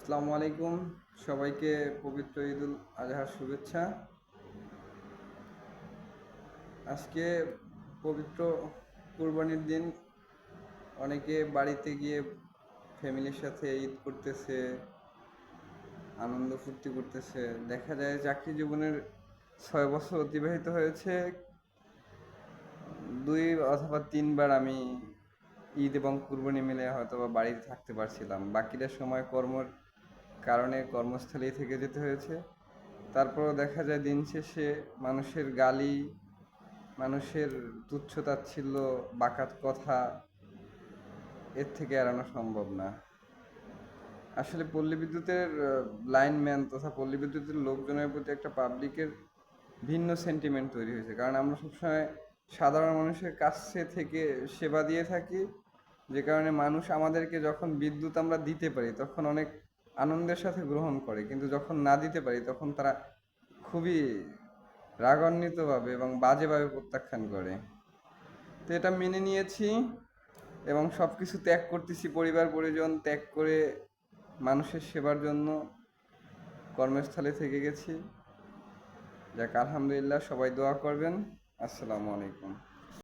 আসসালামু আলাইকুম। সবাইকে পবিত্র ঈদুল আজহার শুভেচ্ছা। আজকে পবিত্র কুরবানির দিন। অনেকে বাড়িতে গিয়ে ফ্যামিলির সাথে ঈদ করতেছে, আনন্দ ফুর্তি করতেছে। দেখা যায় চাকরি জীবনের 6 বছর অতিবাহিত হয়েছে, 2 অথবা 3 বার আমি ঈদ এবং কুরবানি মিলে হয়তো বা বাড়িতে থাকতে পারছিলাম। বাকিটা সময় কর্মের কারণে কর্মস্থলেই থেকে যেতে হয়েছে। তারপরও দেখা যায় দিন শেষে মানুষের গালি, মানুষের তুচ্ছ-তাচ্ছিল্য, বাকাত কথা, এর থেকে এড়ানো সম্ভব না। আসলে পল্লী বিদ্যুতের লাইনম্যান তথা পল্লী বিদ্যুতের লোকজনের প্রতি একটা পাবলিকের ভিন্ন সেন্টিমেন্ট তৈরি হয়েছে, কারণ আমরা সবসময় সাধারণ মানুষের কাছে থেকে সেবা দিয়ে থাকি, যে কারণে মানুষ আমাদেরকে যখন বিদ্যুৎ আমরা দিতে পারি তখন অনেক আনন্দের সাথে গ্রহণ করে, কিন্তু যখন না দিতে পারি তখন তারা খুবই রাগান্বিতভাবে এবং বাজেভাবে প্রত্যাখ্যান করে। তো এটা মেনে নিয়েছি এবং সব কিছু ত্যাগ করতেছি, পরিবার পরিজন ত্যাগ করে মানুষের সেবার জন্য কর্মস্থলে থেকে গেছি। যাক, আলহামদুলিল্লাহ, সবাই দোয়া করবেন। আসসালামু আলাইকুম।